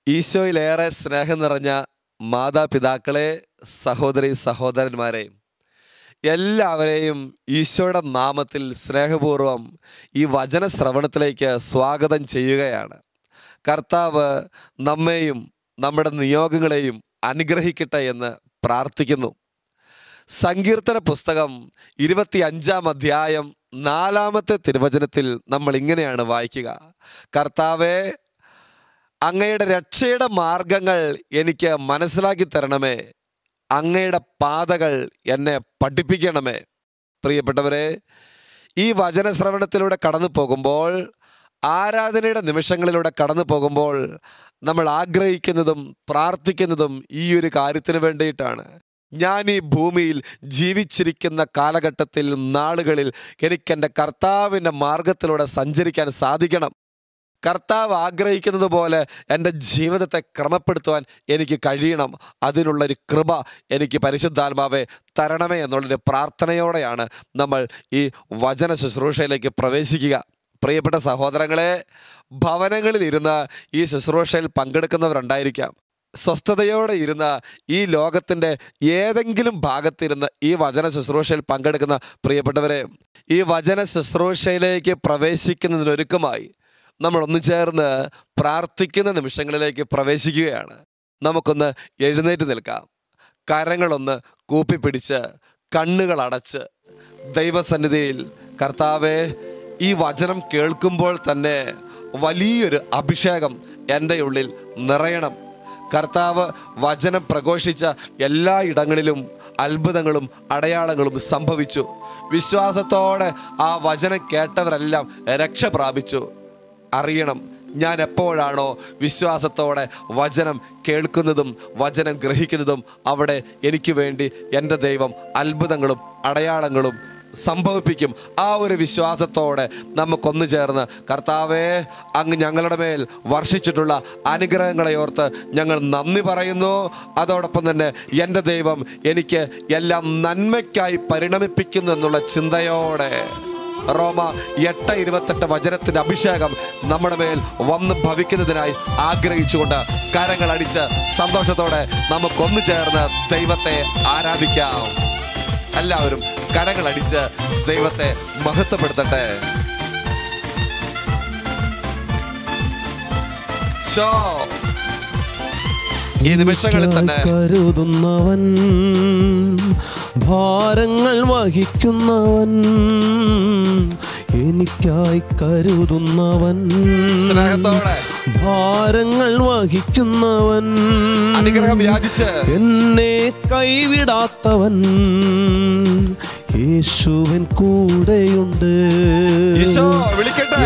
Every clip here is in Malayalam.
ഈശോയിലേറെ സ്നേഹം നിറഞ്ഞ മാതാപിതാക്കളെ, സഹോദരി സഹോദരന്മാരെ, എല്ലാവരെയും ഈശോയുടെ നാമത്തിൽ സ്നേഹപൂർവം ഈ വചന ശ്രവണത്തിലേക്ക് സ്വാഗതം ചെയ്യുകയാണ്. കർത്താവ് നമ്മെയും നമ്മുടെ നിയോഗങ്ങളെയും അനുഗ്രഹിക്കട്ടെ എന്ന് പ്രാർത്ഥിക്കുന്നു. സങ്കീർത്തന പുസ്തകം 25-ാം അധ്യായം 4-ാമത്തെ തിരുവചനത്തിൽ നമ്മൾ ഇങ്ങനെയാണ് വായിക്കുക: കർത്താവേ, അങ്ങയുടെ രക്ഷയുടെ മാർഗങ്ങൾ എനിക്ക് മനസ്സിലാക്കി തരണമേ, അങ്ങയുടെ പാതകൾ എന്നെ പഠിപ്പിക്കണമേ. പ്രിയപ്പെട്ടവരെ, ഈ വചനശ്രവണത്തിലൂടെ കടന്നു പോകുമ്പോൾ, ആരാധനയുടെ നിമിഷങ്ങളിലൂടെ കടന്നു പോകുമ്പോൾ നമ്മൾ ആഗ്രഹിക്കുന്നതും പ്രാർത്ഥിക്കുന്നതും ഈ ഒരു കാര്യത്തിന് വേണ്ടിയിട്ടാണ്. ഞാൻ ഈ ഭൂമിയിൽ ജീവിച്ചിരിക്കുന്ന കാലഘട്ടത്തിൽ, നാളുകളിൽ എനിക്കെൻ്റെ കർത്താവിൻ്റെ മാർഗത്തിലൂടെ സഞ്ചരിക്കാൻ സാധിക്കണം. കർത്താവ് ആഗ്രഹിക്കുന്നത് പോലെ എൻ്റെ ജീവിതത്തെ ക്രമപ്പെടുത്തുവാൻ എനിക്ക് കഴിയണം. അതിനുള്ളൊരു കൃപ എനിക്ക് പരിശുദ്ധാത്മാവെ തരണമേ എന്നുള്ളൊരു പ്രാർത്ഥനയോടെയാണ് നമ്മൾ ഈ വചന ശുശ്രൂഷയിലേക്ക് പ്രവേശിക്കുക. പ്രിയപ്പെട്ട സഹോദരങ്ങളെ, ഭവനങ്ങളിൽ ഇരുന്ന് ഈ ശുശ്രൂഷയിൽ പങ്കെടുക്കുന്നവരുണ്ടായിരിക്കാം. സ്വസ്ഥതയോടെ ഇരുന്ന് ഈ ലോകത്തിൻ്റെ ഏതെങ്കിലും ഭാഗത്തിരുന്ന് ഈ വചന ശുശ്രൂഷയിൽ പങ്കെടുക്കുന്ന പ്രിയപ്പെട്ടവരെ, ഈ വചന ശുശ്രൂഷയിലേക്ക് പ്രവേശിക്കുന്നതിനൊരുക്കമായി നമ്മൾ ഒന്നു ചേർന്ന് പ്രാർത്ഥിക്കുന്ന നിമിഷങ്ങളിലേക്ക് പ്രവേശിക്കുകയാണ്. നമുക്കൊന്ന് എഴുന്നേറ്റ് നിൽക്കാം. കരങ്ങളൊന്ന് കൂപ്പിപ്പിടിച്ച് കണ്ണുകൾ അടച്ച് ദൈവസന്നിധിയിൽ, കർത്താവേ, ഈ വചനം കേൾക്കുമ്പോൾ തന്നെ വലിയൊരു അഭിഷേകം എൻ്റെ ഉള്ളിൽ നിറയണം. കർത്താവ് വചനം പ്രഘോഷിച്ച എല്ലാ ഇടങ്ങളിലും അത്ഭുതങ്ങളും അടയാളങ്ങളും സംഭവിച്ചു. വിശ്വാസത്തോടെ ആ വചനം കേട്ടവരെല്ലാം രക്ഷ പ്രാപിച്ചു. അറിയണം, ഞാൻ എപ്പോഴാണോ വിശ്വാസത്തോടെ വചനം കേൾക്കുന്നതും വചനം ഗ്രഹിക്കുന്നതും, അവിടെ എനിക്ക് വേണ്ടി എൻ്റെ ദൈവം അത്ഭുതങ്ങളും അടയാളങ്ങളും സംഭവിപ്പിക്കും. ആ ഒരു വിശ്വാസത്തോടെ നമുക്കൊന്നു ചേർന്ന്, കർത്താവേ, അങ്ങ് ഞങ്ങളുടെ മേൽ വർഷിച്ചിട്ടുള്ള അനുഗ്രഹങ്ങളെ ഓർത്ത് ഞങ്ങൾ നന്ദി പറയുന്നു. അതോടൊപ്പം തന്നെ എൻ്റെ ദൈവം എനിക്ക് എല്ലാം നന്മയ്ക്കായി പരിണമിപ്പിക്കുന്നു എന്നുള്ള ചിന്തയോടെ റോമ 8:28 വചനത്തിൻ്റെ അഭിഷേകം നമ്മുടെ മേൽ വന്ന് ഭവിക്കുന്നതിനായി ആഗ്രഹിച്ചുകൊണ്ട് കരങ്ങളടിച്ച് സന്തോഷത്തോടെ നമുക്കൊന്നു ചേർന്ന് ദൈവത്തെ ആരാധിക്കാം. എല്ലാവരും കരങ്ങളടിച്ച് ദൈവത്തെ മഹത്വപ്പെടുത്തട്ടെ. ഈ നിമിഷങ്ങളിൽ തന്നെ കരുതുന്നവൻ, ഭാരങ്ങൾ വഹിക്കുന്നവൻ, എനിക്കായി കരുതുന്നവൻ, സ്നേഹത്തോടെ ഭാരങ്ങൾ വഹിക്കുന്നവൻ, അനുഗ്രഹം യാചിച്ച് എന്നെ കൈവിടാത്തവൻ, യേശുവൻ കൂടെയുണ്ട്.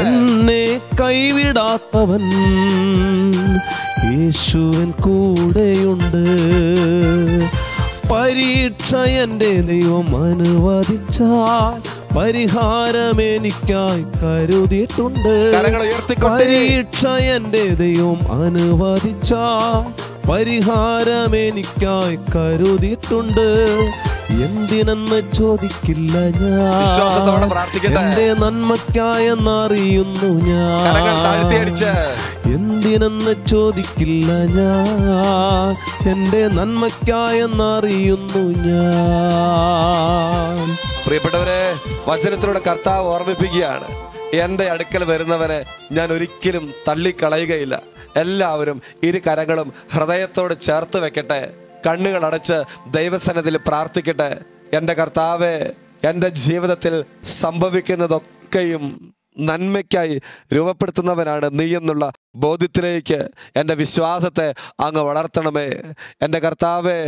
എന്നെ കൈവിടാത്തവൻ, യേശുവൻ കൂടെയുണ്ട്. പരീക്ഷ എൻ്റെ ദൈവം അനുവദിച്ചാൽ പരിഹാരം എനിക്കായി കരുതിയിട്ടുണ്ട്. പരീക്ഷ എൻ്റെ ദൈവം അനുവദിച്ചാൽ പരിഹാരം എനിക്കായി കരുതിയിട്ടുണ്ട്. എന്തിനെന്ന് ചോദിക്കില്ല ഞാൻ, എന്റെ നന്മയ്ക്കായെന്നറിയുന്നു ഞാൻ. എന്തിനെന്ന് ചോദിക്കില്ല ഞാൻ, എന്റെ നന്മയ്ക്കായെന്നറിയുന്നു ഞാൻ. പ്രിയപ്പെട്ടവരെ, വചനത്തിലൂടെ കർത്താവ് ഓർമ്മിപ്പിക്കുകയാണ്, എൻ്റെ അടുക്കൽ വരുന്നവരെ ഞാൻ ഒരിക്കലും തള്ളിക്കളയുകയില്ല. എല്ലാവരും ഇരു കരങ്ങളും ഹൃദയത്തോട് ചേർത്ത് വെക്കട്ടെ. കണ്ണുകൾ അടച്ച് ദൈവസന്നിധിയിൽ പ്രാർത്ഥിക്കട്ടെ. എൻ്റെ കർത്താവേ, എൻ്റെ ജീവിതത്തിൽ സംഭവിക്കുന്നതൊക്കെയും നന്മയ്ക്കായി രൂപപ്പെടുത്തുന്നവനാണ് നീ എന്നുള്ള ബോധ്യത്തിലേക്ക് എൻ്റെ വിശ്വാസത്തെ അങ്ങ് വളർത്തണമേ. എൻ്റെ കർത്താവേ,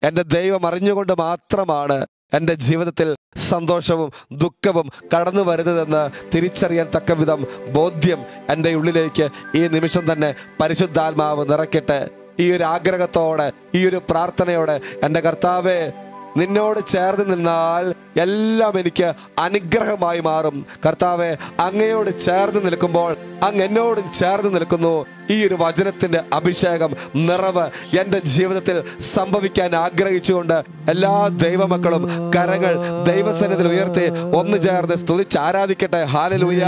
എൻ്റെ ദൈവം അറിഞ്ഞുകൊണ്ട് മാത്രമാണ് എൻ്റെ ജീവിതത്തിൽ സന്തോഷവും ദുഃഖവും കടന്നു വരുന്നതെന്ന് തിരിച്ചറിയാൻ തക്ക വിധം ബോധ്യം എൻ്റെ ഉള്ളിലേക്ക് ഈ നിമിഷം തന്നെ പരിശുദ്ധാത്മാവ് നിറയ്ക്കട്ടെ. ഈ ഒരു ആഗ്രഹത്തോടെ, ഈ ഒരു പ്രാർത്ഥനയോടെ, എൻ്റെ കർത്താവേ, നിന്നോട് ചേർന്ന് നിന്നാൽ എല്ലാം എനിക്ക് അനുഗ്രഹമായി മാറും. കർത്താവെ, അങ്ങയോട് ചേർന്ന് നിൽക്കുമ്പോൾ അങ്ങ് എന്നോടും ചേർന്ന് നിൽക്കുന്നു. ഈ ഒരു വചനത്തിന്റെ അഭിഷേകം, നിറവ് എൻ്റെ ജീവിതത്തിൽ സംഭവിക്കാൻ ആഗ്രഹിച്ചുകൊണ്ട് എല്ലാ ദൈവമക്കളും കരങ്ങൾ ദൈവസന്നിധിയിൽ ഉയർത്തി ഒന്ന് ചേർന്ന് സ്തുതിച്ച് ആരാധിക്കട്ടെ. ഹല്ലേലൂയ.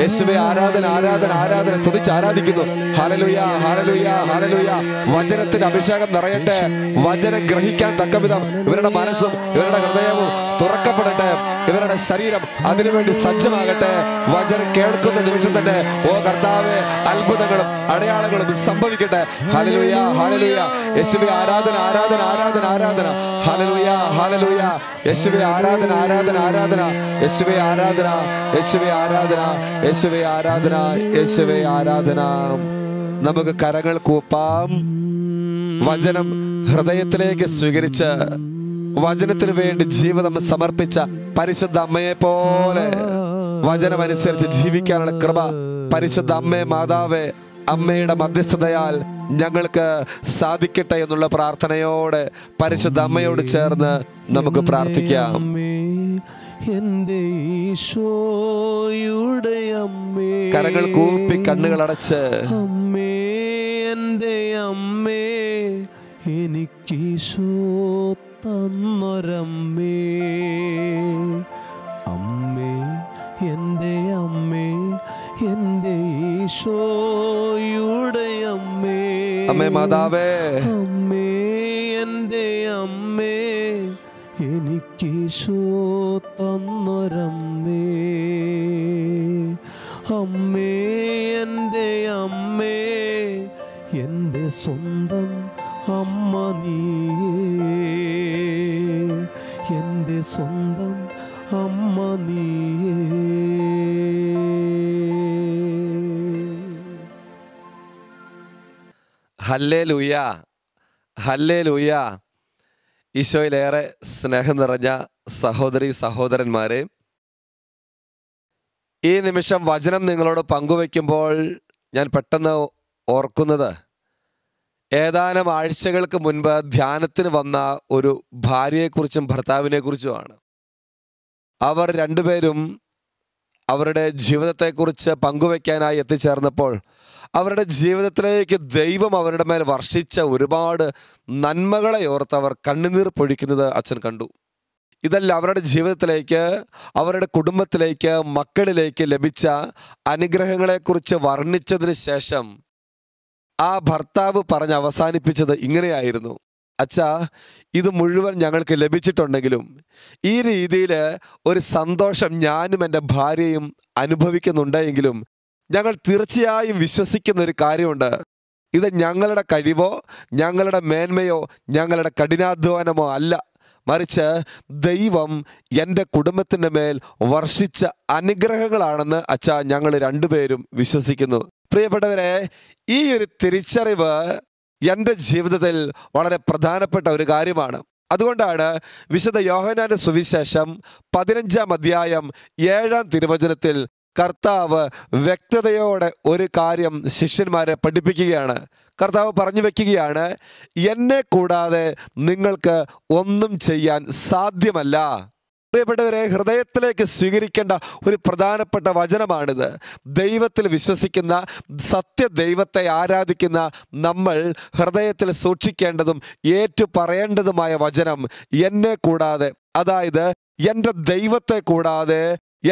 യേശുവേ, ആരാധന ആരാധന ആരാധന. സ്തുതിച്ച് ആരാധിക്കുന്നു. Hallelujah hallelujah hallelujah. വചനത്തിന്റെ അഭിഷേകം നിറയട്ടെ. വചനം ഗ്രഹിക്കാൻ തക്കവിധം ഇവരുടെ മനസ്സും ഇവരുടെ ഹൃദയവും തുറക്കപ്പെടട്ടെ. ഇവരുടെ ശരീരം അതിനുവേണ്ടി സജ്ജമാകട്ടെ. വചനം കേൾക്കുന്ന നിമിഷം തന്നെ ഓ കർത്താവേ, അത്ഭുതങ്ങളും അടയാളങ്ങളും സംഭവിക്കട്ടെ. Hallelujah hallelujah. യേശുവേ, ആരാധന ആരാധന ആരാധന ആരാധന. Hallelujah hallelujah. യേശുവേ, ആരാധന ആരാധന ആരാധന. യേശുവേ, ആരാധന. യേശുവേ, ആരാധന. യേശുവേ, ആരാധന. യേശുവേ, ആരാധന. നമുക്ക് കരങ്ങൾ കൂപ്പാം. വചനം ഹൃദയത്തിലേക്ക് സ്വീകരിച്ച് വചനത്തിന് വേണ്ടി ജീവിതം സമർപ്പിച്ച പരിശുദ്ധ അമ്മയെ പോലെ വചനമനുസരിച്ച് ജീവിക്കാനുള്ള കൃപ പരിശുദ്ധ അമ്മേ, മാതാവേ, അമ്മയുടെ മധ്യസ്ഥതയാൽ ഞങ്ങൾക്ക് സാധിക്കട്ടെ എന്നുള്ള പ്രാർത്ഥനയോടെ പരിശുദ്ധ അമ്മയോട് ചേർന്ന് നമുക്ക് പ്രാർത്ഥിക്കാം. എന്റെ ഈശോയുടെ അമ്മേ, കരങ്ങൾ കൂപ്പി കണ്ണുകൾ അടച്ച്, അമ്മേ എന്റെ അമ്മേ, എനിക്കീശോ തന്നൊരമ്മേ, അമ്മേ എന്റെ അമ്മേ, എന്റെ ഈശോയുടെ അമ്മേ, അമ്മേ മാതാവേ, അമ്മേ എന്റെ അമ്മേ, എനിക്കീശോ തന്നൊരമ്മേ, അമ്മേ എന്റെ അമ്മേ, എന്റെ സ്വന്തം അമ്മ നീയേ, എന്റെ സ്വന്തം അമ്മ നീയേ. Hallelujah hallelujah. ഈശോയിലേറെ സ്നേഹം നിറഞ്ഞ സഹോദരി സഹോദരന്മാരെ, ഈ നിമിഷം വചനം നിങ്ങളോട് പങ്കുവയ്ക്കുമ്പോൾ ഞാൻ പെട്ടെന്ന് ഓർക്കുന്നത് ഏതാനും ആഴ്ചകൾക്ക് മുൻപ് ധ്യാനത്തിന് വന്ന ഒരു ഭാര്യയെക്കുറിച്ചും ഭർത്താവിനെക്കുറിച്ചുമാണ്. അവർ രണ്ടുപേരും അവരുടെ ജീവിതത്തെക്കുറിച്ച് പങ്കുവയ്ക്കാനായി എത്തിച്ചേർന്നപ്പോൾ അവരുടെ ജീവിതത്തിലേക്ക് ദൈവം അവരുടെ മേൽ വർഷിച്ച ഒരുപാട് നന്മകളെ ഓർത്ത് അവർ കണ്ണുനീർ പൊഴിക്കുന്നത് അച്ഛൻ കണ്ടു. ഇതെല്ലാം അവരുടെ ജീവിതത്തിലേക്ക്, അവരുടെ കുടുംബത്തിലേക്ക്, മക്കളിലേക്ക് ലഭിച്ച അനുഗ്രഹങ്ങളെക്കുറിച്ച് വർണ്ണിച്ചതിന് ശേഷം ആ ഭർത്താവ് പറഞ്ഞ് അവസാനിപ്പിച്ചത് ഇങ്ങനെയായിരുന്നു: അച്ഛാ, ഇത് മുഴുവൻ ഞങ്ങൾക്ക് ലഭിച്ചിട്ടുണ്ടെങ്കിലും ഈ രീതിയിൽ ഒരു സന്തോഷം ഞാനും എൻ്റെ ഭാര്യയും അനുഭവിക്കുന്നുണ്ടെങ്കിലും ഞങ്ങൾ തീർച്ചയായും വിശ്വസിക്കുന്ന ഒരു കാര്യമുണ്ട്. ഇത് ഞങ്ങളുടെ കഴിവോ ഞങ്ങളുടെ മേന്മയോ ഞങ്ങളുടെ കഠിനാധ്വാനമോ അല്ല, മറിച്ച് ദൈവം എൻ്റെ കുടുംബത്തിൻ്റെ മേൽ വർഷിച്ച അനുഗ്രഹങ്ങളാണെന്ന് അച്ഛാ ഞങ്ങൾ രണ്ടുപേരും വിശ്വസിക്കുന്നു. പ്രിയപ്പെട്ടവരെ, ഈ ഒരു തിരിച്ചറിവ് എൻ്റെ ജീവിതത്തിൽ വളരെ പ്രധാനപ്പെട്ട ഒരു കാര്യമാണ്. അതുകൊണ്ടാണ് വിശുദ്ധ യോഹന്നാന്റെ സുവിശേഷം 15-ാം അധ്യായം 7-ാം തിരുവചനത്തിൽ കർത്താവ് വ്യക്തതയോടെ ഒരു കാര്യം ശിഷ്യന്മാരെ പഠിപ്പിക്കുകയാണ്. കർത്താവ് പറഞ്ഞു വെക്കുകയാണ്, എന്നെ കൂടാതെ നിങ്ങൾക്ക് ഒന്നും ചെയ്യാൻ സാധ്യമല്ല. പ്രിയപ്പെട്ടവരെ, ഹൃദയത്തിലേക്ക് സ്വീകരിക്കേണ്ട ഒരു പ്രധാനപ്പെട്ട വചനമാണിത്. ദൈവത്തിൽ വിശ്വസിക്കുന്ന, സത്യദൈവത്തെ ആരാധിക്കുന്ന നമ്മൾ ഹൃദയത്തിൽ സൂക്ഷിക്കേണ്ടതും ഏറ്റുപറയേണ്ടതുമായ വചനം, എന്നെ കൂടാതെ, അതായത് എൻ്റെ ദൈവത്തെ കൂടാതെ,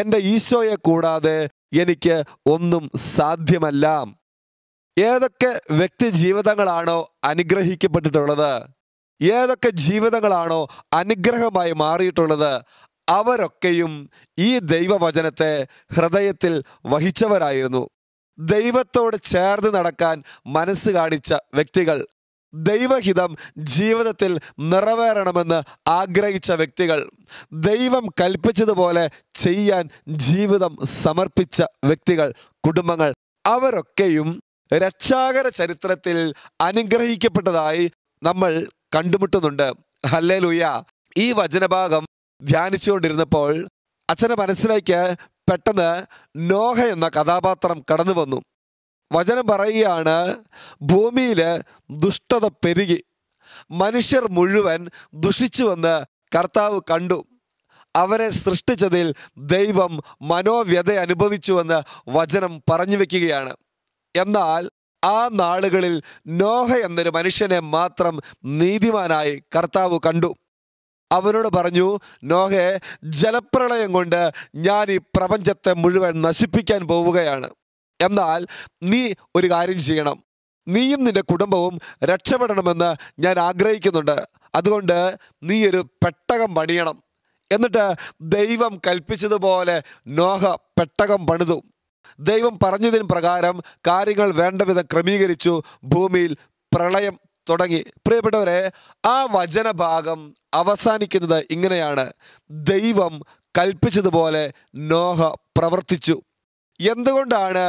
എൻ്റെ ഈശോയെ കൂടാതെ എനിക്ക് ഒന്നും സാധ്യമല്ല. ഏതൊക്കെ വ്യക്തി ജീവിതങ്ങളാണോ അനുഗ്രഹിക്കപ്പെട്ടിട്ടുള്ളത്, ഏതൊക്കെ ജീവിതങ്ങളാണോ അനുഗ്രഹമായി മാറിയിട്ടുള്ളത്, അവരൊക്കെയും ഈ ദൈവവചനത്തെ ഹൃദയത്തിൽ വഹിച്ചവരായിരുന്നു. ദൈവത്തോട് ചേർന്ന് നടക്കാൻ മനസ്സ് കാണിച്ച വ്യക്തികൾ, ദൈവഹിതം ജീവിതത്തിൽ നിറവേറണമെന്ന് ആഗ്രഹിച്ച വ്യക്തികൾ, ദൈവം കൽപ്പിച്ചതുപോലെ ചെയ്യാൻ ജീവിതം സമർപ്പിച്ച വ്യക്തികൾ, കുടുംബങ്ങൾ, അവരൊക്കെയും രക്ഷാകര ചരിത്രത്തിൽ അനുഗ്രഹിക്കപ്പെട്ടതായി നമ്മൾ കണ്ടുമുട്ടുന്നുണ്ട്. ഹല്ലേലൂയ. ഈ വചനഭാഗം ധ്യാനിച്ചുകൊണ്ടിരുന്നപ്പോൾ അച്ഛൻ്റെ മനസ്സിലേക്ക് പെട്ടെന്ന് നോഹ എന്ന കഥാപാത്രം കടന്നു വന്നു. വചനം പറയുകയാണ്, ഭൂമിയിൽ ദുഷ്ടത പെരുകി, മനുഷ്യർ മുഴുവൻ ദുഷിച്ചുവെന്ന് കർത്താവ് കണ്ടു. അവനെ സൃഷ്ടിച്ചതിൽ ദൈവം മനോവ്യത അനുഭവിച്ചുവെന്ന് വചനം പറഞ്ഞു വെക്കുകയാണ്. എന്നാൽ ആ നാളുകളിൽ നോഹ എന്നൊരു മനുഷ്യനെ മാത്രം നീതിമാനായി കർത്താവ് കണ്ടു. അവനോട് പറഞ്ഞു, നോഹേ, ജലപ്രളയം കൊണ്ട് ഞാൻ ഈ പ്രപഞ്ചത്തെ മുഴുവൻ നശിപ്പിക്കാൻ പോവുകയാണ്. എന്നാൽ നീ ഒരു കാര്യം ചെയ്യണം, നീയും നിന്റെ കുടുംബവും രക്ഷപ്പെടണമെന്ന് ഞാൻ ആഗ്രഹിക്കുന്നുണ്ട്. അതുകൊണ്ട് നീ ഒരു പെട്ടകം പണിയണം. എന്നിട്ട് ദൈവം കൽപ്പിച്ചതുപോലെ നോഹ പെട്ടകം പണിതു. ദൈവം പറഞ്ഞതിന് പ്രകാരം കാര്യങ്ങൾ വേണ്ടവിധം ക്രമീകരിച്ചു. ഭൂമിയിൽ പ്രളയം തുടങ്ങി. പ്രിയപ്പെട്ടവരെ, ആ വചനഭാഗം അവസാനിക്കുന്നത് ഇങ്ങനെയാണ്: ദൈവം കൽപ്പിച്ചതുപോലെ നോഹ പ്രവർത്തിച്ചു. എന്തുകൊണ്ടാണ്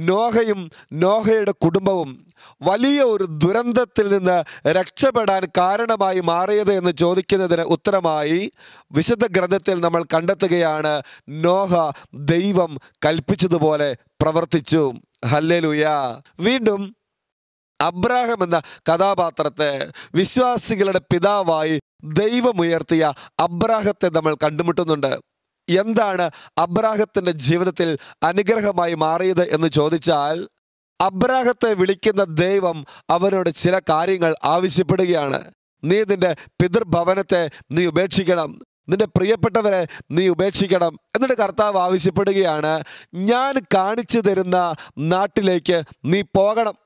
നോഹയും നോഹയുടെ കുടുംബവും വലിയ ഒരു ദുരന്തത്തിൽ നിന്ന് രക്ഷപ്പെടാൻ കാരണമായി മാറിയത് എന്ന് ചോദിക്കുന്നതിന് ഉത്തരമായി വിശുദ്ധ ഗ്രന്ഥത്തിൽ നമ്മൾ കണ്ടെത്തുകയാണ്, നോഹ ദൈവം കൽപ്പിച്ചതുപോലെ പ്രവർത്തിച്ചു. ഹല്ലേലൂയ. വീണ്ടും അബ്രാഹാം എന്ന കഥാപാത്രത്തെ വിശ്വാസികളുടെ പിതാവായി ദൈവം ഉയർത്തിയ അബ്രാഹത്തെ നമ്മൾ കണ്ടുമുട്ടുന്നുണ്ട്. എന്താണ് അബ്രാഹത്തിന്റെ ജീവിതത്തിൽ അനുഗ്രഹമായി മാറിയത് എന്ന് ചോദിച്ചാൽ, അബ്രാഹത്തെ വിളിക്കുന്ന ദൈവം അവനോട് ചില കാര്യങ്ങൾ ആവശ്യപ്പെടുകയാണ്. നീ നിന്റെ പിതൃഭവനത്തെ നീ ഉപേക്ഷിക്കണം, നിന്റെ പ്രിയപ്പെട്ടവരെ നീ ഉപേക്ഷിക്കണം. എന്നിട്ട് കർത്താവ് ആവശ്യപ്പെടുകയാണ്, ഞാൻ കാണിച്ചു തരുന്ന നാട്ടിലേക്ക് നീ പോകണം.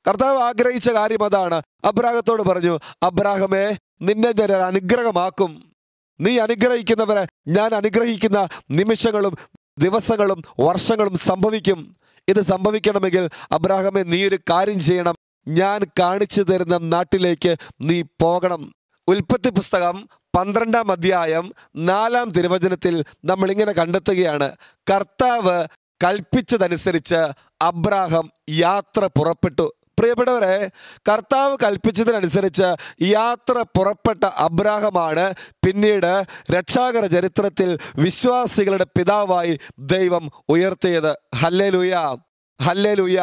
കർത്താവ് ആഗ്രഹിച്ച കാര്യം അതാണ്. അബ്രാഹത്തോട് പറഞ്ഞു, അബ്രാഹമേ, നിന്നെ ഞാൻ ഒരു അനുഗ്രഹമാക്കും. നീ അനുഗ്രഹിക്കുന്നവരെ ഞാൻ അനുഗ്രഹിക്കുന്ന നിമിഷങ്ങളും ദിവസങ്ങളും വർഷങ്ങളും സംഭവിക്കും. ഇത് സംഭവിക്കണമെങ്കിൽ അബ്രാഹമേ, നീ ഒരു കാര്യം ചെയ്യണം, ഞാൻ കാണിച്ചു തരുന്ന നാട്ടിലേക്ക് നീ പോകണം. ഉൽപ്പത്തി പുസ്തകം 12-ാം അധ്യായം 4-ാം തിരുവചനത്തിൽ നമ്മൾ ഇങ്ങനെ കണ്ടെത്തുകയാണ്: കർത്താവ് കൽപ്പിച്ചതനുസരിച്ച് അബ്രാഹാം യാത്ര പുറപ്പെട്ടു. പ്രിയപ്പെട്ടവരെ, കർത്താവ് കൽപ്പിച്ചതിനനുസരിച്ച് യാത്ര പുറപ്പെട്ട അബ്രാഹമാണ് പിന്നീട് രക്ഷാകര ചരിത്രത്തിൽ വിശ്വാസികളുടെ പിതാവായി ദൈവം ഉയർത്തിയത്. Hallelujah, hallelujah.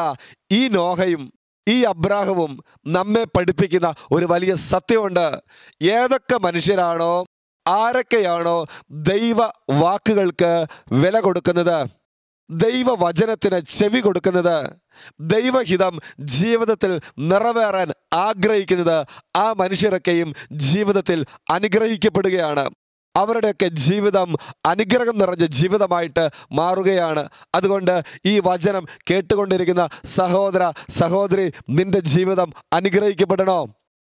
ഈ നോഹയും ഈ അബ്രാഹവും നമ്മെ പഠിപ്പിക്കുന്ന ഒരു വലിയ സത്യമുണ്ട്. ഏതൊക്കെ മനുഷ്യരാണോ, ആരൊക്കെയാണോ ദൈവ വാക്കുകൾക്ക് വില കൊടുക്കുന്നത്, ദൈവവചനത്തിന് ചെവി കൊടുക്കുന്നത്, ദൈവഹിതം ജീവിതത്തിൽ നിറവേറാൻ ആഗ്രഹിക്കുന്നത്, ആ മനുഷ്യരൊക്കെയും ജീവിതത്തിൽ അനുഗ്രഹിക്കപ്പെടുകയാണ്. അവരുടെയൊക്കെ ജീവിതം അനുഗ്രഹം നിറഞ്ഞ ജീവിതമായിട്ട് മാറുകയാണ്. അതുകൊണ്ട് ഈ വചനം കേട്ടുകൊണ്ടിരിക്കുന്ന സഹോദര സഹോദരി, നിന്റെ ജീവിതം അനുഗ്രഹിക്കപ്പെടണോ,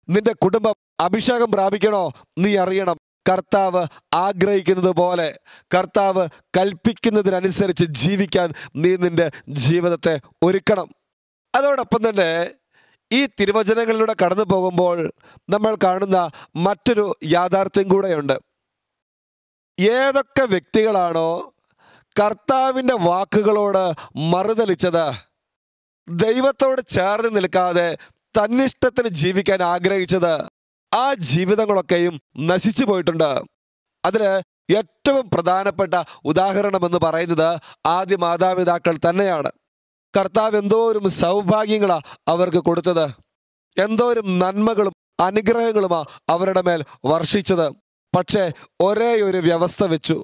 നിന്റെ കുടുംബം അഭിഷേകം പ്രാപിക്കണോ, നീ അറിയണം, കർത്താവ് ആഗ്രഹിക്കുന്നത് പോലെ, കർത്താവ് കൽപ്പിക്കുന്നതിനനുസരിച്ച് ജീവിക്കാൻ നീ നിന്റെ ജീവിതത്തെ ഒരുക്കണം. അതോടൊപ്പം തന്നെ ഈ തിരുവചനങ്ങളിലൂടെ കടന്നു പോകുമ്പോൾ നമ്മൾ കാണുന്ന മറ്റൊരു യാഥാർത്ഥ്യം കൂടെയുണ്ട്. ഏതൊക്കെ വ്യക്തികളാണോ കർത്താവിൻ്റെ വാക്കുകളോട് മറുതലിച്ചത്, ദൈവത്തോട് ചേർന്ന് നിൽക്കാതെ തന്നിഷ്ടത്തിന് ജീവിക്കാൻ ആഗ്രഹിച്ചത്, ആ ജീവിതങ്ങളൊക്കെയും നശിച്ചു പോയിട്ടുണ്ട്. അതിൽ ഏറ്റവും പ്രധാനപ്പെട്ട ഉദാഹരണം എന്ന് പറയുന്നത് ആദ്യ മാതാപിതാക്കൾ തന്നെയാണ്. കർത്താവ് എന്തോരം സൗഭാഗ്യങ്ങളാണ് അവർക്ക് കൊടുത്തത്, എന്തോരം നന്മകളും അനുഗ്രഹങ്ങളുമാണ് അവരുടെ മേൽ വർഷിച്ചത്. പക്ഷേ ഒരേ ഒരു വ്യവസ്ഥ വെച്ചു: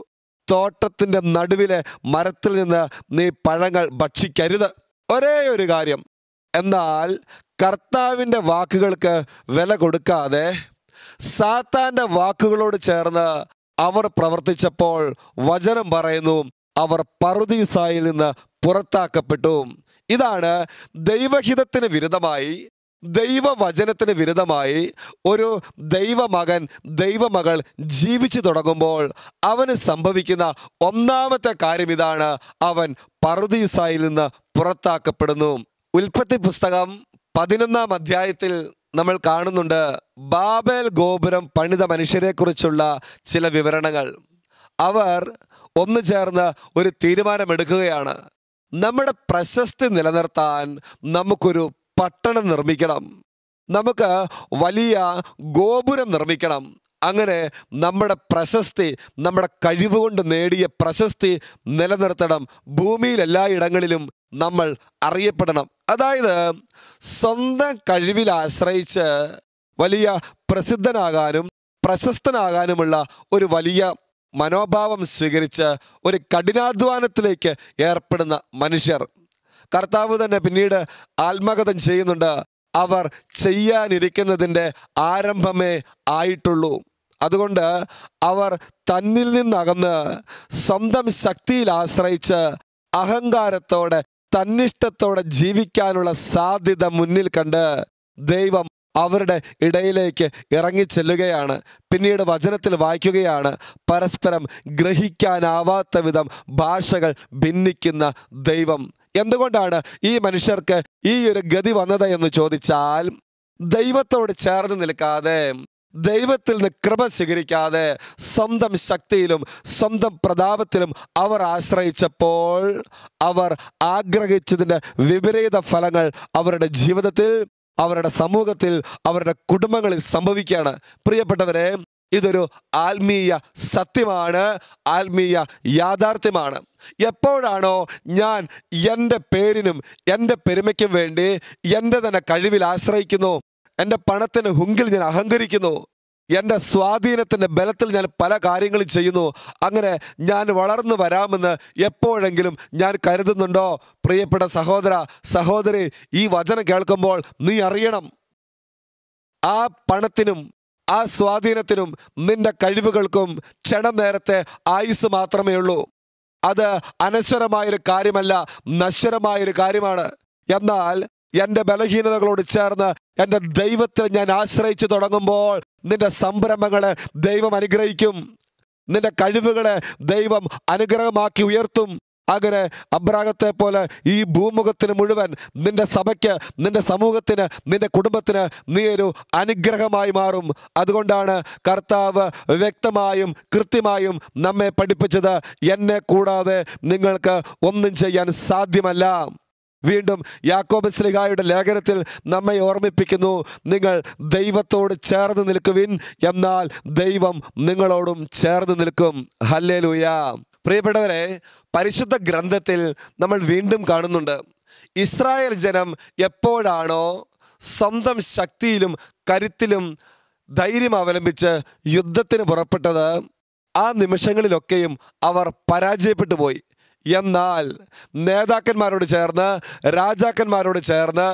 തോട്ടത്തിൻ്റെ നടുവിലെ മരത്തിൽ നിന്ന് നീ പഴങ്ങൾ ഭക്ഷിക്കരുത്. ഒരേ ഒരു കാര്യം. എന്നാൽ കർത്താവിൻ്റെ വാക്കുകൾക്ക് വില കൊടുക്കാതെ സാത്താൻ്റെ വാക്കുകളോട് ചേർന്ന് അവർ പ്രവർത്തിച്ചപ്പോൾ വചനം പറയുന്നു, അവർ പറുദീസായിൽ നിന്ന് പുറത്താക്കപ്പെട്ടു. ഇതാണ് ദൈവഹിതത്തിന് വിരുദ്ധമായി, ദൈവവചനത്തിന് വിരുദ്ധമായി ഒരു ദൈവമകൻ ദൈവമകൾ ജീവിച്ചു തുടങ്ങുമ്പോൾ അവന് സംഭവിക്കുന്ന ഒന്നാമത്തെ കാര്യം ഇതാണ്: അവൻ പറുദീസായിൽ നിന്ന് പുറത്താക്കപ്പെടുന്നു. ഉൽപ്പത്തി പുസ്തകം 11-ാം അധ്യായത്തിൽ നമ്മൾ കാണുന്നുണ്ട് ബാബേൽ ഗോപുരം പണിത മനുഷ്യരെക്കുറിച്ചുള്ള ചില വിവരണങ്ങൾ. അവർ ഒന്നു ചേർന്ന് ഒരു തീരുമാനമെടുക്കുകയാണ്: നമ്മുടെ പ്രശസ്തി നിലനിർത്താൻ നമുക്കൊരു പട്ടണം നിർമ്മിക്കണം, നമുക്ക് വലിയ ഗോപുരം നിർമ്മിക്കണം. അങ്ങനെ നമ്മുടെ പ്രശസ്തി, നമ്മുടെ കഴിവുകൊണ്ട് നേടിയ പ്രശസ്തി നിലനിർത്തണം, ഭൂമിയിൽ എല്ലായിടങ്ങളിലും നമ്മൾ അറിയപ്പെടണം. അതായത് സ്വന്തം കഴിവിൽ ആശ്രയിച്ച് വലിയ പ്രസിദ്ധനാകാനും പ്രശസ്തനാകാനുമുള്ള ഒരു വലിയ മനോഭാവം സ്വീകരിച്ച് ഒരു കഠിനാധ്വാനത്തിലേക്ക് ഏർപ്പെടുന്ന മനുഷ്യർ. കർത്താവ് തന്നെ പിന്നീട് ആത്മകഥം ചെയ്യുന്നുണ്ട്, അവർ ചെയ്യാനിരിക്കുന്നതിൻ്റെ ആരംഭമേ ആയിട്ടുള്ളൂ. അതുകൊണ്ട് അവർ തന്നിൽ നിന്നകന്ന് സ്വന്തം ശക്തിയിൽ ആശ്രയിച്ച് അഹങ്കാരത്തോടെ തന്നിഷ്ടത്തോടെ ജീവിക്കാനുള്ള സാധ്യത മുന്നിൽ കണ്ട് ദൈവം അവരുടെ ഇടയിലേക്ക് ഇറങ്ങിച്ചെല്ലുകയാണ്. പിന്നീട് വചനത്തിൽ വായിക്കുകയാണ്, പരസ്പരം ഗ്രഹിക്കാനാവാത്ത വിധം ഭാഷകൾ ഭിന്നിക്കുന്ന ദൈവം. എന്തുകൊണ്ടാണ് ഈ മനുഷ്യർക്ക് ഈ ഒരു ഗതി വന്നത് എന്ന് ചോദിച്ചാൽ, ദൈവത്തോട് ചേർന്ന് നിൽക്കാതെ, ദൈവത്തിൽ നിന്ന് കൃപ സ്വീകരിക്കാതെ സ്വന്തം ശക്തിയിലും സ്വന്തം പ്രതാപത്തിലും അവർ ആശ്രയിച്ചപ്പോൾ അവർ ആഗ്രഹിച്ചതിൻ്റെ വിപരീത ഫലങ്ങൾ അവരുടെ ജീവിതത്തിൽ, അവരുടെ സമൂഹത്തിൽ, അവരുടെ കുടുംബങ്ങളിൽ സംഭവിക്കുകയാണ്. പ്രിയപ്പെട്ടവരെ, ഇതൊരു ആത്മീയ സത്യമാണ്, ആത്മീയ യാഥാർത്ഥ്യമാണ്. എപ്പോഴാണോ ഞാൻ എൻ്റെ പേരിനും എൻ്റെ പെരുമയ്ക്കും വേണ്ടി എൻ്റെ തന്നെ കഴിവിൽ ആശ്രയിക്കുന്നു, എൻ്റെ പണത്തിന് ഹുങ്കിൽ ഞാൻ അഹങ്കരിക്കുന്നു, എൻ്റെ സ്വാധീനത്തിൻ്റെ ബലത്തിൽ ഞാൻ പല കാര്യങ്ങളും ചെയ്യുന്നു, അങ്ങനെ ഞാൻ വളർന്നു വരാമെന്ന് എപ്പോഴെങ്കിലും ഞാൻ കരുതുന്നുണ്ടോ? പ്രിയപ്പെട്ട സഹോദര സഹോദരി, ഈ വചനം കേൾക്കുമ്പോൾ നീ അറിയണം, ആ പണത്തിനും ആ സ്വാധീനത്തിനും നിന്റെ കഴിവുകൾക്കും ക്ഷണം നേരത്തെ ആയുസ് മാത്രമേ ഉള്ളൂ. അത് അനശ്വരമായൊരു കാര്യമല്ല, നശ്വരമായൊരു കാര്യമാണ്. എന്നാൽ എൻ്റെ ബലഹീനതകളോട് ചേർന്ന് എൻ്റെ ദൈവത്തിൽ ഞാൻ ആശ്രയിച്ചു തുടങ്ങുമ്പോൾ നിന്റെ സംരംഭങ്ങളെ ദൈവം അനുഗ്രഹിക്കും, നിന്റെ കഴിവുകളെ ദൈവം അനുഗ്രഹമാക്കി ഉയർത്തും. അങ്ങനെ അബ്രാഹത്തെ പോലെ ഈ ഭൂമുഖത്തിന് മുഴുവൻ, നിന്റെ സഭയ്ക്ക്, നിന്റെ സമൂഹത്തിന്, നിന്റെ കുടുംബത്തിന് നീ ഒരു അനുഗ്രഹമായി മാറും. അതുകൊണ്ടാണ് കർത്താവ് വ്യക്തമായും കൃത്യമായും നമ്മെ പഠിപ്പിച്ചത്, എന്നെ കൂടാതെ നിങ്ങൾക്ക് ഒന്നും ചെയ്യാൻ സാധ്യമല്ല. വീണ്ടും യാക്കോബ് ശ്ലീഹായുടെ ലേഖനത്തിൽ നമ്മെ ഓർമ്മിപ്പിക്കുന്നു, നിങ്ങൾ ദൈവത്തോട് ചേർന്ന് നിൽക്കുവിൻ, എന്നാൽ ദൈവം നിങ്ങളോടും ചേർന്ന് നിൽക്കും. ഹല്ലേലൂയ. പ്രിയപ്പെട്ടവരെ, പരിശുദ്ധ ഗ്രന്ഥത്തിൽ നമ്മൾ വീണ്ടും കാണുന്നുണ്ട്, ഇസ്രായേൽ ജനം എപ്പോഴാണോ സ്വന്തം ശക്തിയിലും കരുത്തിലും ധൈര്യം അവലംബിച്ച് യുദ്ധത്തിന് പുറപ്പെട്ടത്, ആ നിമിഷങ്ങളിലൊക്കെയും അവർ പരാജയപ്പെട്ടു പോയി. എന്നാൽ നേതാക്കന്മാരോട് ചേർന്ന്, രാജാക്കന്മാരോട് ചേർന്ന്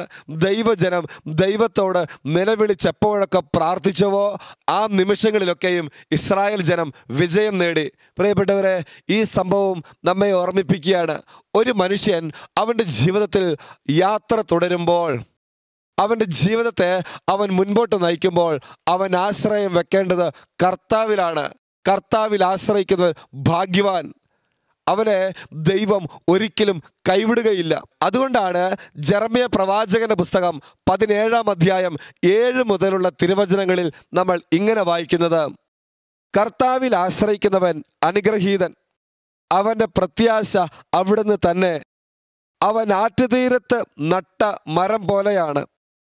ദൈവജനം ദൈവത്തോട് നിലവിളിച്ചെപ്പോഴൊക്കെ പ്രാർത്ഥിച്ചുവോ ആ നിമിഷങ്ങളിലൊക്കെയും ഇസ്രായേൽ ജനം വിജയം നേടി. പ്രിയപ്പെട്ടവരെ, ഈ സംഭവം നമ്മെ ഓർമ്മിപ്പിക്കുകയാണ്, ഒരു മനുഷ്യൻ അവൻ്റെ ജീവിതത്തിൽ യാത്ര തുടരുമ്പോൾ, അവൻ്റെ ജീവിതത്തെ അവൻ മുൻപോട്ട് നയിക്കുമ്പോൾ അവൻ ആശ്രയം വെക്കേണ്ടത് കർത്താവിലാണ്. കർത്താവിൽ ആശ്രയിക്കുന്നത് ഭാഗ്യവാൻ. അവനെ ദൈവം ഒരിക്കലും കൈവിടുകയില്ല. അതുകൊണ്ടാണ് ജെറമ്യ പ്രവാചകന്റെ പുസ്തകം 17-ാം അധ്യായം 7 മുതലുള്ള തിരുവചനങ്ങളിൽ നമ്മൾ ഇങ്ങനെ വായിക്കുന്നത്, കർത്താവിൽ ആശ്രയിക്കുന്നവൻ അനുഗ്രഹീതൻ, അവൻ്റെ പ്രത്യാശ അവിടുന്ന് തന്നെ. അവൻ ആറ്റുതീരത്ത് നട്ട മരം പോലെയാണ്,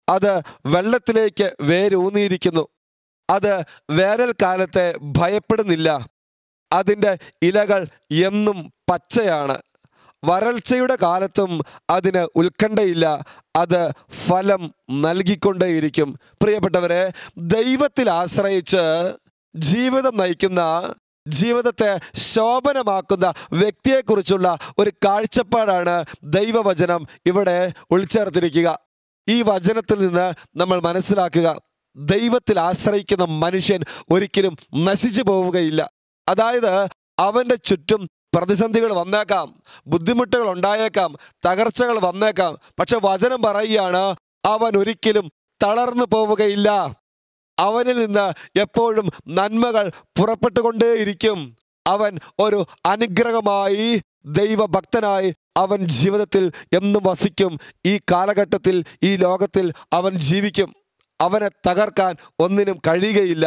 അത് വെള്ളത്തിലേക്ക് വേരൂന്നിയിരിക്കുന്നു, അത് വേനൽക്കാലത്തെ ഭയപ്പെടുന്നില്ല, അതിൻ്റെ ഇലകൾ എന്നും പച്ചയാണ്, വരൾച്ചയുടെ കാലത്തും അതിന് ഉത്കണ്ഠയില്ല, അത് ഫലം നൽകിക്കൊണ്ടേയിരിക്കും. പ്രിയപ്പെട്ടവരെ, ദൈവത്തിൽ ആശ്രയിച്ച് ജീവിതം നയിക്കുന്ന, ജീവിതത്തെ ശോഭനമാക്കുന്ന വ്യക്തിയെക്കുറിച്ചുള്ള ഒരു കാഴ്ചപ്പാടാണ് ദൈവവചനം ഇവിടെ ഉൾച്ചേർത്തിരിക്കുക. ഈ വചനത്തിൽ നിന്ന് നമ്മൾ മനസ്സിലാക്കുക, ദൈവത്തിൽ ആശ്രയിക്കുന്ന മനുഷ്യൻ ഒരിക്കലും നശിച്ചു പോവുകയില്ല. അതായത് അവൻ്റെ ചുറ്റും പ്രതിസന്ധികൾ വന്നേക്കാം, ബുദ്ധിമുട്ടുകൾ ഉണ്ടായേക്കാം, തകർച്ചകൾ വന്നേക്കാം, പക്ഷെ വചനം പറയുകയാണ്, അവൻ ഒരിക്കലും തളർന്നു പോവുകയില്ല. അവനിൽ നിന്ന് എപ്പോഴും നന്മകൾ പുറപ്പെട്ടുകൊണ്ടേയിരിക്കും. അവൻ ഒരു അനുഗ്രഹമായി, ദൈവഭക്തനായി അവൻ ജീവിതത്തിൽ എന്നും വസിക്കും. ഈ കാലഘട്ടത്തിൽ, ഈ ലോകത്തിൽ അവൻ ജീവിക്കും. അവനെ തകർക്കാൻ ഒന്നിനും കഴിയുകയില്ല.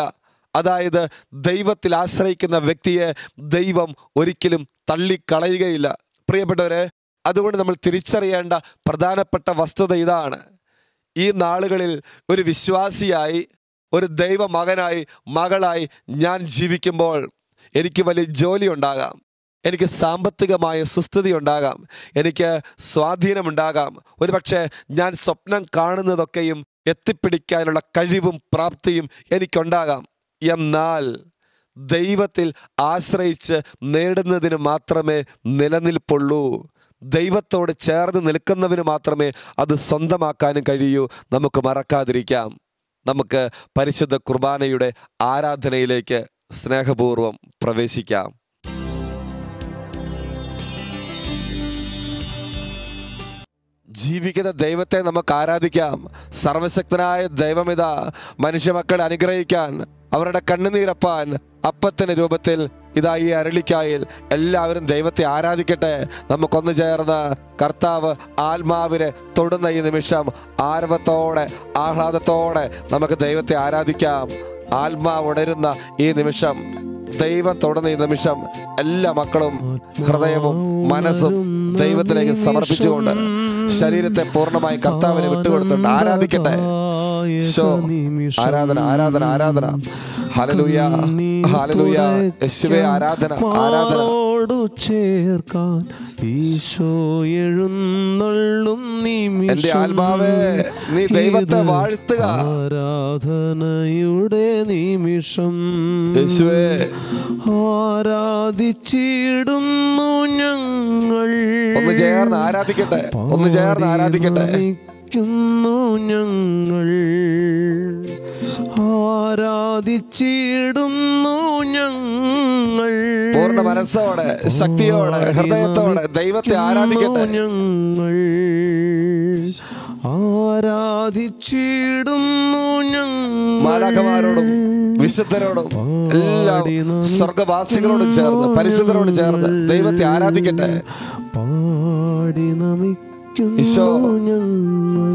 അതായത് ദൈവത്തിൽ ആശ്രയിക്കുന്ന വ്യക്തിയെ ദൈവം ഒരിക്കലും തള്ളിക്കളയുകയില്ല. പ്രിയപ്പെട്ടവരെ, അതുകൊണ്ട് നമ്മൾ തിരിച്ചറിയേണ്ട പ്രധാനപ്പെട്ട വസ്തുത ഇതാണ്, ഈ നാളുകളിൽ ഒരു വിശ്വാസിയായി, ഒരു ദൈവ മകനായി, മകളായി ഞാൻ ജീവിക്കുമ്പോൾ എനിക്ക് വലിയ ജോലി ഉണ്ടാകാം, എനിക്ക് സാമ്പത്തികമായ സുസ്ഥിതി ഉണ്ടാകാം, എനിക്ക് സ്വാധീനമുണ്ടാകാം, ഒരുപക്ഷെ ഞാൻ സ്വപ്നം കാണുന്നതൊക്കെയും എത്തിപ്പിടിക്കാനുള്ള കഴിവും പ്രാപ്തിയും എനിക്കുണ്ടാകാം. എന്നാൽ ദൈവത്തിൽ ആശ്രയിച്ച് നേടുന്നതിന് മാത്രമേ നിലനിൽപ്പുള്ളൂ. ദൈവത്തോട് ചേർന്ന് നിൽക്കുന്നവന് മാത്രമേ അത് സ്വന്തമാക്കാനും കഴിയൂ. നമുക്ക് മറക്കാതിരിക്കാം. നമുക്ക് പരിശുദ്ധ കുർബാനയുടെ ആരാധനയിലേക്ക് സ്നേഹപൂർവ്വം പ്രവേശിക്കാം. ജീവിക്കുന്ന ദൈവത്തെ നമുക്ക് ആരാധിക്കാം. സർവശക്തനായ ദൈവമിതാ മനുഷ്യമക്കളെ അനുഗ്രഹിക്കാൻ, അവരുടെ കണ്ണുനീരപ്പാൻ അപ്പത്തിന്റെ രൂപത്തിൽ ഇതാ ഈ അരളിക്കായിൽ എല്ലാവരും ദൈവത്തെ ആരാധിക്കട്ടെ. നമുക്കൊന്നു ചേർന്ന് കർത്താവ് ആത്മാവിനെ തൊടുന്ന ഈ നിമിഷം ആരവത്തോടെ ആഹ്ലാദത്തോടെ നമുക്ക് ദൈവത്തെ ആരാധിക്കാം. ആത്മാവ് ഉണരുന്ന ഈ നിമിഷം, ദൈവം തൊടുന്ന ഈ നിമിഷം എല്ലാ മക്കളും ഹൃദയവും മനസ്സും ദൈവത്തിലേക്ക് സമർപ്പിച്ചുകൊണ്ട് ശരീരത്തെ പൂർണ്ണമായി കർത്താവിനെ വിട്ടുകൊടുത്തുകൊണ്ട് ആരാധിക്കട്ടെ. ആരാധന ആരാധന ആരാധന. Hallelujah hallelujah. യേശുവേ ആരാധന ആരാധന. ചേർക്കാൻ ഈശോ എഴുന്നള്ളും നിമിഷം, എന്റെ ആത്മാവേ നീ ദൈവത്തെ വാഴ്ത്തുക. ആരാധനയുടെ നിമിഷം യേശുവേ ആരാധിച്ചിടുന്നു ഞങ്ങൾ. ഒന്ന് ചേർന്ന് ആരാധിക്കട്ടെ, ഒന്ന് ചേർന്ന് ആരാധിക്കട്ടെ. ഞങ്ങൾ ആരാധിച്ചിടുന്നു ഞങ്ങൾ. പൂർണ്ണ മനസ്സോടെ ശക്തിയോടെ ഹൃദയത്തോടെ ദൈവത്തെ ആരാധിക്കട്ടെ. ഞങ്ങൾ ആരാധിച്ചിടുന്നു ഞങ്ങൾ. മാലാഖമാരോടും വിശുദ്ധരോടും എല്ലാം സ്വർഗവാസികളോടും ചേർന്ന് പരിശുദ്ധരോടും ചേർന്ന് ദൈവത്തെ ആരാധിക്കട്ടെ. പാടി ഈശോ ഞങ്ങൾ.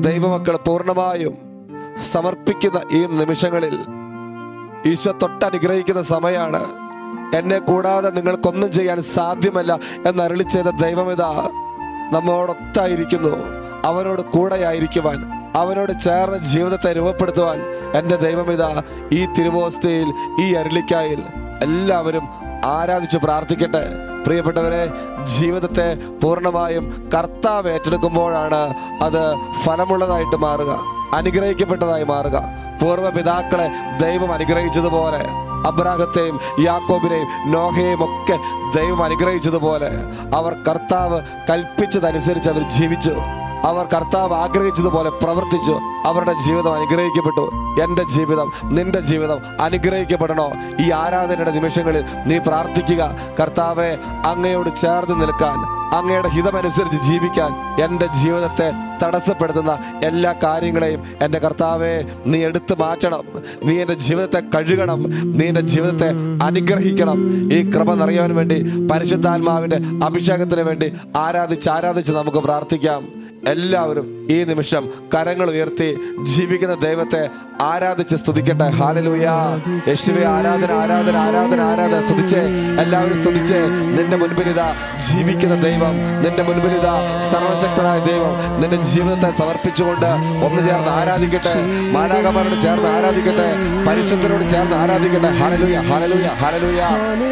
ദൈവമക്കൾ പൂർണ്ണമായും സമർപ്പിക്കുന്ന ഈ നിമിഷങ്ങളിൽ ഈശോ തൊട്ടനുഗ്രഹിക്കുന്ന സമയമാണ്. എന്നെ കൂടാതെ നിങ്ങൾക്കൊന്നും ചെയ്യാൻ സാധ്യമല്ല എന്നരുളി ചെയ്ത ദൈവമിതാ നമ്മോടൊത്തായിരിക്കുന്നു. അവനോട് കൂടെയായിരിക്കുവാൻ, അവനോട് ചേർന്ന് ജീവിതത്തെ രൂപപ്പെടുത്തുവാൻ എൻ്റെ ദൈവമിതാ ഈ തിരുവോസ്തയിൽ ഈ അരുളിക്കായിൽ എല്ലാവരും ആരാധിച്ച് പ്രാർത്ഥിക്കട്ടെ. പ്രിയപ്പെട്ടവരെ, ജീവിതത്തെ പൂർണ്ണമായും കർത്താവ് ഏറ്റെടുക്കുമ്പോഴാണ് അത് ഫലമുള്ളതായിട്ട് മാറുക, അനുഗ്രഹിക്കപ്പെട്ടതായി മാറുക. പൂർവ്വപിതാക്കളെ ദൈവം അനുഗ്രഹിച്ചതുപോലെ, അബ്രാഹത്തെയും യാക്കോബിനെയും നോഹയെയും ഒക്കെ ദൈവം അനുഗ്രഹിച്ചതുപോലെ അവർ കർത്താവ് കൽപ്പിച്ചതനുസരിച്ച് അവർ ജീവിച്ചു. അവർ കർത്താവ് ആഗ്രഹിച്ചതുപോലെ പ്രവർത്തിച്ചു. അവരുടെ ജീവിതം അനുഗ്രഹിക്കപ്പെട്ടു. എൻ്റെ ജീവിതം, നിന്റെ ജീവിതം അനുഗ്രഹിക്കപ്പെടണോ? ഈ ആരാധനയുടെ നിമിഷങ്ങളിൽ നീ പ്രാർത്ഥിക്കുക. കർത്താവെ, അങ്ങയോട് ചേർന്ന് നിൽക്കാൻ, അങ്ങയുടെ ഹിതമനുസരിച്ച് ജീവിക്കാൻ എൻ്റെ ജീവിതത്തെ തടസ്സപ്പെടുത്തുന്ന എല്ലാ കാര്യങ്ങളെയും എൻ്റെ കർത്താവെ നീ എടുത്തു മാറ്റണം. നീ എൻ്റെ ജീവിതത്തെ കഴുകണം. നീ എൻ്റെ ജീവിതത്തെ അനുഗ്രഹിക്കണം. ഈ കൃപ നിറയാൻ വേണ്ടി പരിശുദ്ധാത്മാവിൻ്റെ അഭിഷേകത്തിന് വേണ്ടി ആരാധിച്ച് നമുക്ക് പ്രാർത്ഥിക്കാം. എല്ലാവരും ഈ നിമിഷം കരങ്ങൾ ഉയർത്തി ജീവിക്കുന്ന ദൈവത്തെ ആരാധിച്ച് സ്തുതിക്കട്ടെ. ഹല്ലേലൂയ. യേശുവേ ആരാധന ആരാധന ആരാധന ആരാധന. സ്തുതിച്ചേ, എല്ലാവരും സ്തുതിച്ചേ. നിന്റെ മുൻപിലിതാ ജീവിക്കുന്ന ദൈവം, നിന്റെ മുൻപിലിതാ സർവശക്തനായ ദൈവം നിന്റെ ജീവിതത്തെ സമർപ്പിച്ചുകൊണ്ട് ഒന്ന് ചേർന്ന് ആരാധിക്കട്ടെ. മാലാഖമാരോട് ചേർന്ന് ആരാധിക്കട്ടെ. പരിശുദ്ധരോട് ചേർന്ന് ആരാധിക്കട്ടെ. Hallelujah hallelujah hallelujah.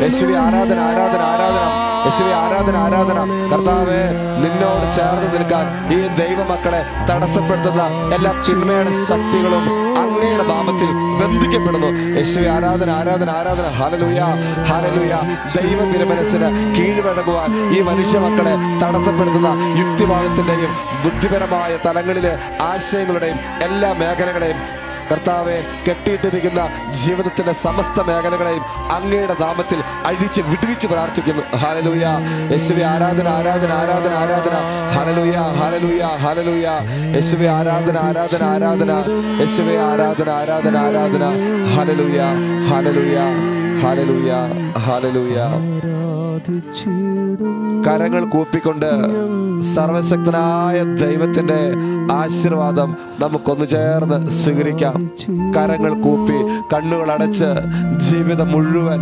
യേശുവേ ആരാധന ആരാധന ആരാധന. യേശുവേ ആരാധന ആരാധന. കർത്താവേ, നിന്നോട് ചേർന്ന് നിൽക്കാൻ ഈ ദൈവമക്കളെ തടസ്സപ്പെടുത്തുന്ന എല്ലാ തിന്മയുടെ ശക്തികളും അങ്ങയുടെ നാമത്തിൽ ബന്ധിക്കപ്പെടുന്നു. യേശുവേ ആരാധന ആരാധന ആരാധന. Hallelujah hallelujah. ദൈവ തിരുമനസ്സിന് കീഴ്വഴങ്ങുവാൻ ഈ മനുഷ്യ മക്കളെ തടസ്സപ്പെടുത്തുന്ന യുക്തിവാദത്തിന്റെയും ബുദ്ധിപരമായ തലങ്ങളിലെ ആശയങ്ങളുടെയും എല്ലാ മേഖലകളെയും കർത്താവെ, കെട്ടിയിട്ടിരിക്കുന്ന ജീവിതത്തിന്റെ സമസ്ത മേഖലകളെയും അങ്ങയുടെ നാമത്തിൽ അഴിച്ച് വിടുവിച്ച് പ്രാർത്ഥിക്കുന്നു. ഹല്ലേലൂയ. യേശുവേ ആരാധന ആരാധന ആരാധന ആരാധന. Hallelujah hallelujah hallelujah. യേശുവേ ആരാധന ആരാധന ആരാധന. യേശുവേ ആരാധന ആരാധന ആരാധന. Hallelujah hallelujah hallelujah hallelujah. കരങ്ങൾ കൂപ്പിക്കൊണ്ട് സർവശക്തനായ ദൈവത്തിന്റെ ആശീർവാദം നമുക്കൊന്നു ചേർന്ന് സ്വീകരിക്കാം. കരങ്ങൾ കൂപ്പി കണ്ണുകൾ അടച്ച് ജീവിതം മുഴുവൻ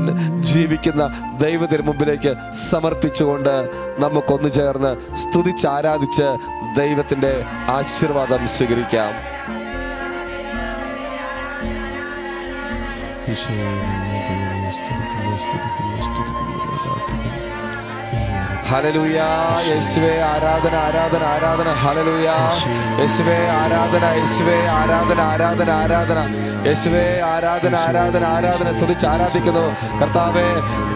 ജീവിക്കുന്ന ദൈവത്തിന് മുമ്പിലേക്ക് സമർപ്പിച്ചുകൊണ്ട് നമുക്കൊന്നു ചേർന്ന് സ്തുതിച്ചാരാധിച്ച് ദൈവത്തിന്റെ ആശീർവാദം സ്വീകരിക്കാം. ഹല്ലേലൂയ. യേശുവേ ആരാധന ആരാധന ആരാധന. ഹല്ലേലൂയ. യേശുവേ ആരാധന യേശുവേ ആരാധന ആരാധന ആരാധന. യേശുവേ ആരാധന ആരാധന ആരാധന. സ്തുതിച്ച് ആരാധിക്കുന്നു. കർത്താവേ,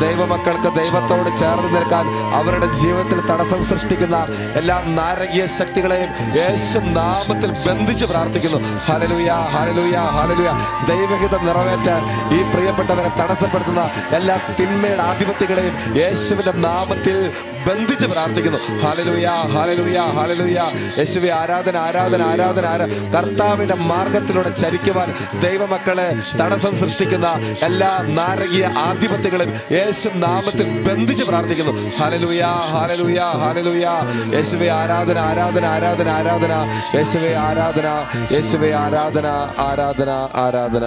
ദൈവമക്കൾക്ക് ദൈവത്തോട് ചേർന്ന് നിൽക്കാൻ അവരുടെ ജീവിതത്തിൽ തടസ്സം സൃഷ്ടിക്കുന്ന എല്ലാ നാരകീയ ശക്തികളെയും യേശു നാമത്തിൽ ബന്ധിച്ച് പ്രാർത്ഥിക്കുന്നു. Hallelujah hallelujah hallelujah. ദൈവഹിതം നിറവേറ്റാൻ ഈ പ്രിയപ്പെട്ടവരെ തടസ്സപ്പെടുത്തുന്ന എല്ലാ തിന്മയുടെ ആധിപത്യങ്ങളെയും യേശുവിന്റെ നാമത്തിൽ ബന്ധിച്ച് പ്രാർത്ഥിക്കുന്നു. Hallelujah hallelujah hallelujah. യേശുവേ ആരാധന ആരാധന ആരാധന കർത്താവിന്റെ മാർഗത്തിലൂടെ ചരിക്കുവാൻ ദൈവമക്കളെ തടസ്സം സൃഷ്ടിക്കുന്ന എല്ലാ നാരകീയ ആധിപത്യങ്ങളും യേശു നാമത്തിൽ ബന്ധിച്ച് പ്രാർത്ഥിക്കുന്നു. Hallelujah hallelujah hallelujah. യേശുവേ ആരാധന ആരാധന ആരാധന ആരാധന. യേശുവേ ആരാധന യേശുവേ ആരാധന ആരാധന ആരാധന.